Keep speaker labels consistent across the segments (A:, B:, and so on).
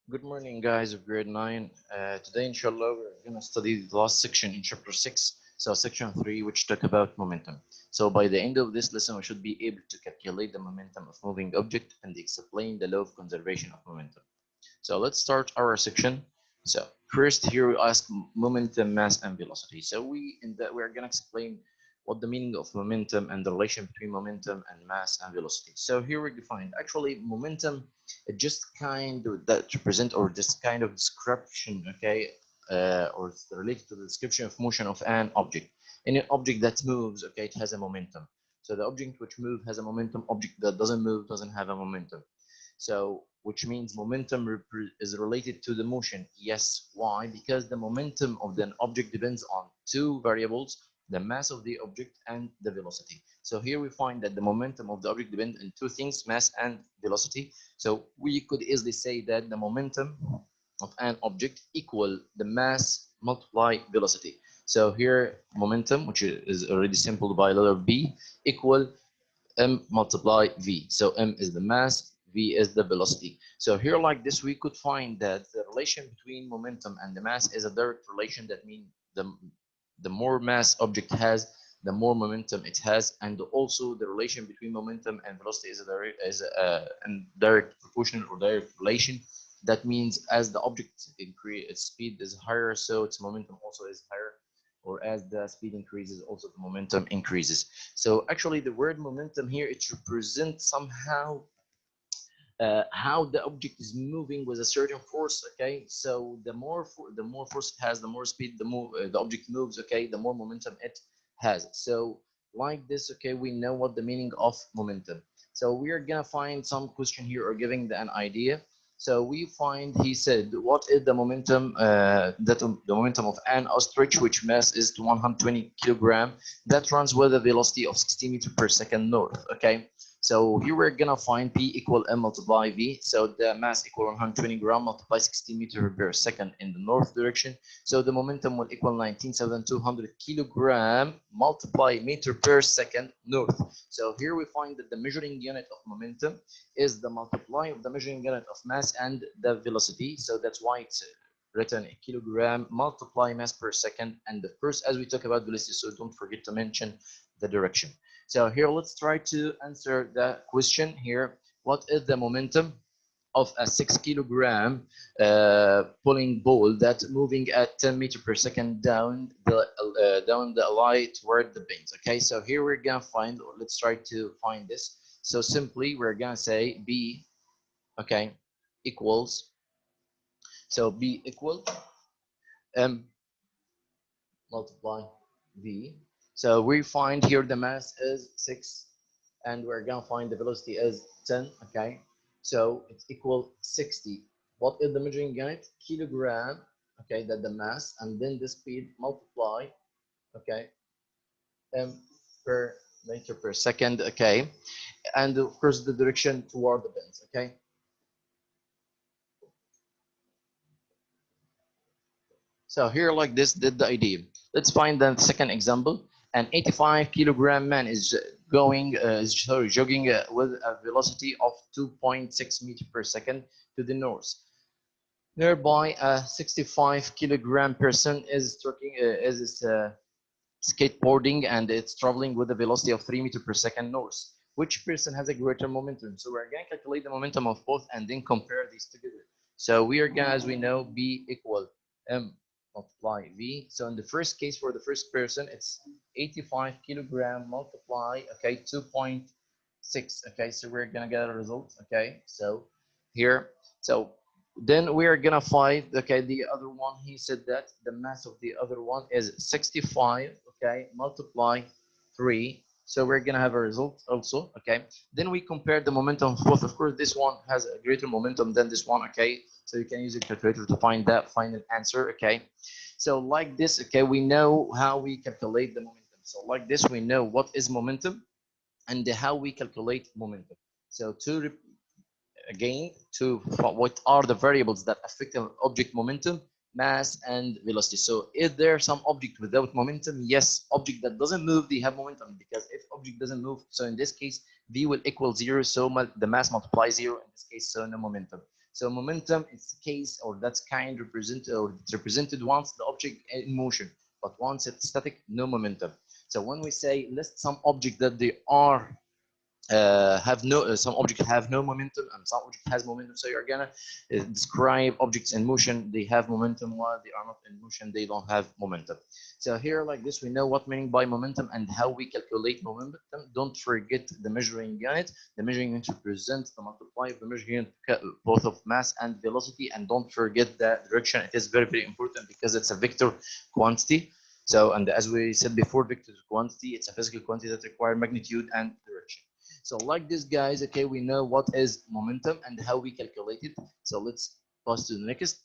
A: Good morning, guys of grade 9. Today, inshallah, we're going to study the last section in chapter 6, so section 3, which talk about momentum. So, by the end of this lesson, we should be able to calculate the momentum of moving object and explain the law of conservation of momentum. So, let's start our section. So, first, here we ask momentum, mass, and velocity. So, we're going to explain what the meaning of momentum and the relation between momentum and mass and velocity. So, here we define actually momentum it just kind of that represent or just kind of description, okay, or it's related to the description of motion of an object. Any object that moves, okay, it has a momentum. So the object which moves has a momentum. Object that doesn't move doesn't have a momentum. So which means momentum is related to the motion. Yes, why? Because the momentum of the object depends on two variables, the mass of the object and the velocity. So here we find that the momentum of the object depends on two things, mass and velocity. So we could easily say that the momentum of an object equal the mass multiply velocity. So here momentum, which is already simple by letter B, equal m multiply v. So m is the mass, v is the velocity. So here like this, we could find that the relation between momentum and the mass is a direct relation. That means the more mass object has, the more momentum it has, and also the relation between momentum and velocity is a direct proportional or direct relation. That means as the object increase, its speed is higher, so its momentum also is higher, or as the speed increases, also the momentum increases. So actually, the word momentum here, it represents somehow how the object is moving with a certain force. Okay, so the more force it has, the more speed the object moves. Okay, the more momentum it has. So like this, okay, we know what the meaning of momentum. So we are gonna find some question here or giving an idea. So we find he said, what is the momentum? The momentum of an ostrich, which mass is 120 kilogram, that runs with a velocity of 60 meters per second north. Okay, so here we're gonna find P equal M multiply V. So the mass equal 120 gram multiply 60 meter per second in the north direction. So the momentum will equal 19,200 kilogram multiply meter per second north. So here we find that the measuring unit of momentum is the multiply of the measuring unit of mass and the velocity. So that's why it's written a kilogram multiply mass per second. And the first, as we talk about velocity, so don't forget to mention the direction. So here, let's try to answer the question here. What is the momentum of a 6 kilogram pulling ball that's moving at 10 meters per second down the alley toward the bins? Okay, so here we're gonna find, or let's try to find this. So simply, we're gonna say B, okay, equals, so B equal M multiply V. So we find here the mass is 6 and we're gonna find the velocity is 10. Okay, so it's equal 60. What is the measuring unit? Kilogram. Okay, that the mass, and then the speed multiply, okay, m per meter per second. Okay, and of course the direction toward the bends. Okay, so here like this did the idea. Let's find the second example. An 85 kilogram man is jogging with a velocity of 2.6 meters per second to the north. Nearby, a 65 kilogram person is skateboarding and it's traveling with a velocity of 3 meters per second north. Which person has a greater momentum? So we're going to calculate the momentum of both and then compare these together. So we are going to, as we know, B equal M multiply V. So in the first case, for the first person, it's 85 kilogram multiply, okay, 2.6. Okay, so we're going to get a result. Okay, so here, so then we are gonna find, okay, the other one. He said that the mass of the other one is 65, okay, multiply 3. So we're gonna have a result also. Okay, then we compare the momentum of both. Of course, this one has a greater momentum than this one. Okay, so you can use a calculator to find an answer. Okay, so like this, okay, we know how we calculate the momentum. So like this, we know what is momentum and how we calculate momentum. So to again, to what are the variables that affect an object momentum, mass, and velocity. So is there some object without momentum? Yes, object that doesn't move, they have momentum, because if object doesn't move, so in this case, V will equal 0, so the mass multiplies 0 in this case, so no momentum. So momentum is case or that's kind represented or it's represented once the object in motion, but once it's static, no momentum. So when we say list some object that they are have no some object have no momentum and some object has momentum, so you're gonna describe objects in motion, they have momentum, while they are not in motion they don't have momentum. So here like this we know what meaning by momentum and how we calculate momentum. Don't forget the measuring unit. The measuring unit represents the multiply of the measuring unit both of mass and velocity, and don't forget the direction. It is very important because it's a vector quantity. So, and as we said before, vector quantity, it's a physical quantity that requires magnitude and direction. So like this, guys, okay, we know what is momentum and how we calculate it. So let's pass to the next.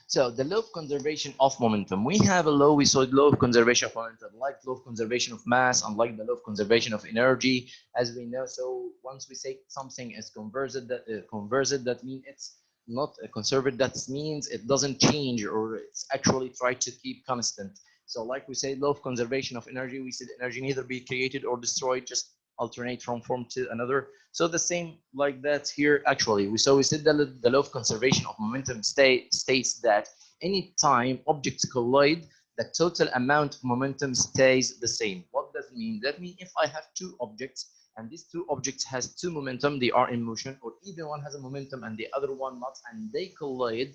A: So the law of conservation of momentum. We have a law, we saw the law of conservation of momentum, like law of conservation of mass, unlike the law of conservation of energy, as we know. So once we say something is converted, that means it's not conserved, that means it doesn't change or it's actually try to keep constant. So like we say, law of conservation of energy, we said energy neither be created or destroyed, just alternate from form to another. So the same like that here actually. We said that the law of conservation of momentum states that any time objects collide, the total amount of momentum stays the same. What does it mean? That means if I have two objects and these two objects has two momentum, they are in motion, or even one has a momentum and the other one not, and they collide,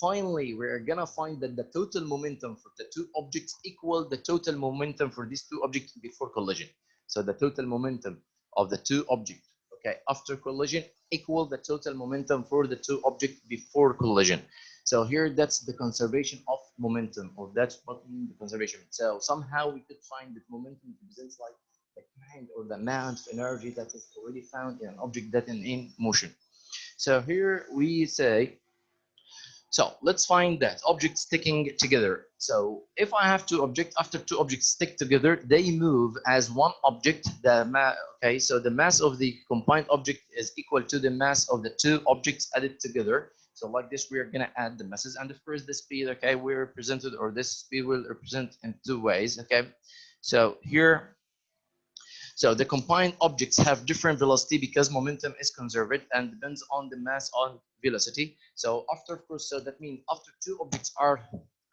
A: finally we're gonna find that the total momentum for the two objects equal the total momentum for these two objects before collision. So the total momentum of the two objects, okay, after collision equal the total momentum for the two objects before collision. So here that's the conservation of momentum, or that's what means the conservation. So somehow we could find that momentum represents like the kind or the amount of energy that is already found in an object that is in motion. So here we say, so let's find that objects sticking together. So if I have two objects, after two objects stick together, they move as one object. Okay, so the mass of the combined object is equal to the mass of the two objects added together. So like this, we are gonna add the masses, and of course the speed. Okay, we represented, or this speed will represent in two ways. Okay, so here. So the combined objects have different velocity because momentum is conserved and depends on the mass on velocity. So after, of course, so that means after two objects are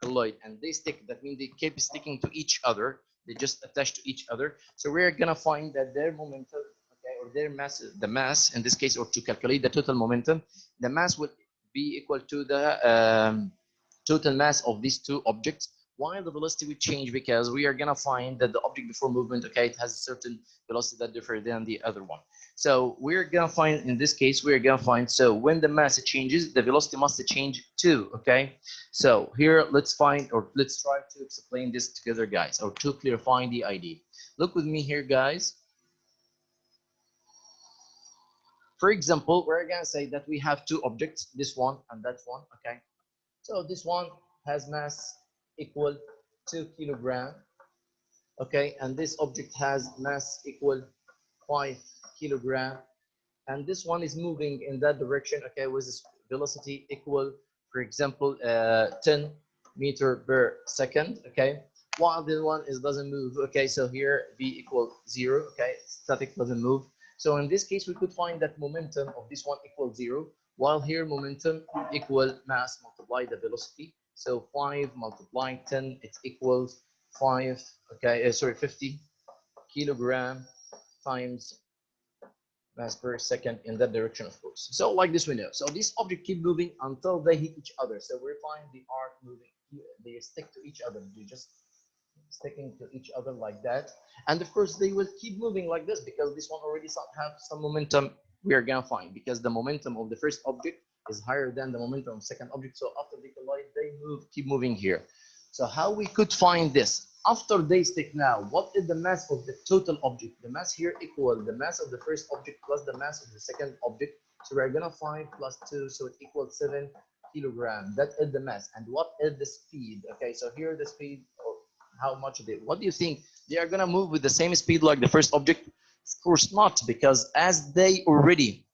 A: collide and they stick, that means they keep sticking to each other. They just attach to each other. So we're gonna find that their momentum, okay, or their mass, the mass in this case, or to calculate the total momentum, the mass will be equal to the total mass of these two objects, while the velocity will change because we are gonna find that the object before movement, okay, it has a certain velocity that differs than the other one. So we're gonna find, in this case, we're gonna find, so when the mass changes, the velocity must change too, okay? So here, let's find, or let's try to explain this together, guys, or to clarify the idea. Look with me here, guys. For example, we're gonna say that we have two objects, this one and that one, okay? So this one has mass equal 2 kilogram, okay, and this object has mass equal 5 kilogram, and this one is moving in that direction, okay, with this velocity equal, for example, 10 meter per second, okay, while the one is doesn't move, okay, so here v equal 0, okay, static doesn't move. So in this case we could find that momentum of this one equals 0, while here momentum equal mass multiply the velocity. So 5 multiplying 10, it equals 5, okay, sorry, 50 kilogram times mass per second in that direction, of course. So like this we know. So these objects keep moving until they hit each other. So we find the arc moving, they stick to each other. They just sticking to each other like that. And of course they will keep moving like this because this one already have some momentum. We are gonna find because the momentum of the first object is higher than the momentum of second object. So after they collide, they keep moving here. So how we could find this? After they stick now, what is the mass of the total object? The mass here equal the mass of the first object plus the mass of the second object. So we're gonna find plus 2, so it equals 7 kilogram. That is the mass. And what is the speed? Okay, so here the speed, or how much they, what do you think? They are gonna move with the same speed like the first object? Of course not, because as they already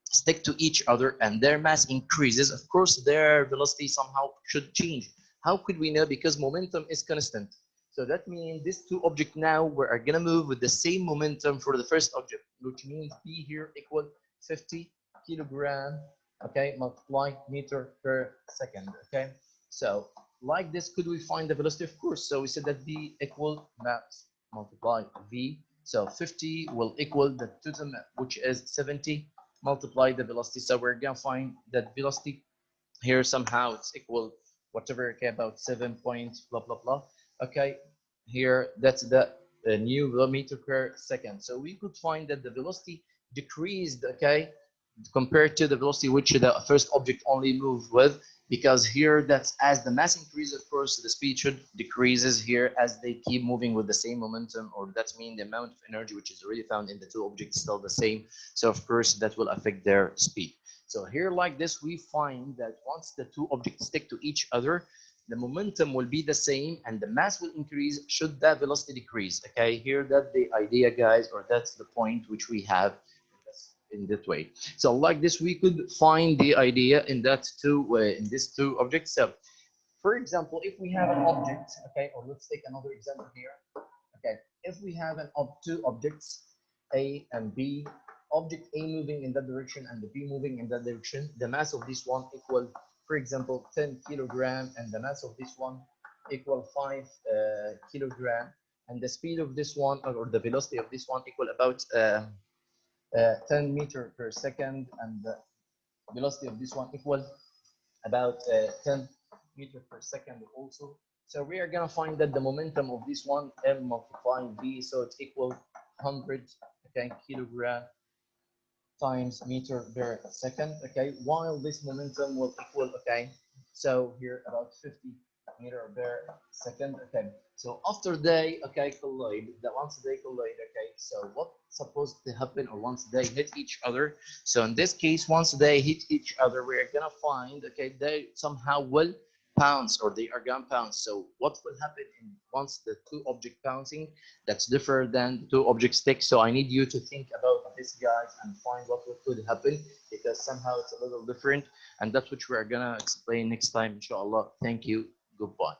A: stick to each other and their mass increases, of course their velocity somehow should change. How could we know? Because momentum is constant. So that means these two objects now are gonna move with the same momentum for the first object, which means B here equal 50 kilogram, okay, multiply meter per second, okay. So like this, could we find the velocity? Of course. So we said that V equal mass multiply V. So 50 will equal the total, which is 70, multiply the velocity. So we're gonna find that velocity here somehow it's equal whatever, okay, about 7 point blah blah blah. Okay, here that's the new meter per second. So we could find that the velocity decreased, okay, compared to the velocity which the first object only moved with, because here that's as the mass increases, of course the speed should decreases here as they keep moving with the same momentum, or that means the amount of energy which is already found in the two objects still the same. So of course that will affect their speed. So here like this, we find that once the two objects stick to each other, the momentum will be the same and the mass will increase should that velocity decrease. Okay, here that's the idea, guys, or that's the point which we have in that way. So like this, we could find the idea in that in these two objects. So for example, if we have an object, okay, or let's take another example here. Okay, if we have two objects, A and B, object A moving in that direction and the B moving in that direction, the mass of this one equal, for example, 10 kilogram, and the mass of this one equal 5 kilogram, and the speed of this one, or the velocity of this one, equal about 10 meter per second, and the velocity of this one equal about 10 meter per second also. So we are gonna find that the momentum of this one, M multiplying V, so it's equal 100, okay, kilogram times meter per second, okay, while this momentum will equal, okay, so here about 50 meter per second, okay. So after they, okay, collide, that once they collide, okay, so what's supposed to happen, or once they hit each other? So in this case, once they hit each other, we're gonna find, okay, they somehow will bounce, or they are gonna bounce. So what will happen in once the two object bouncing? That's different than the two objects stick. So I need you to think about this, guys, and find what could happen, because somehow it's a little different, and that's what we're gonna explain next time, inshallah. Thank you. Goodbye.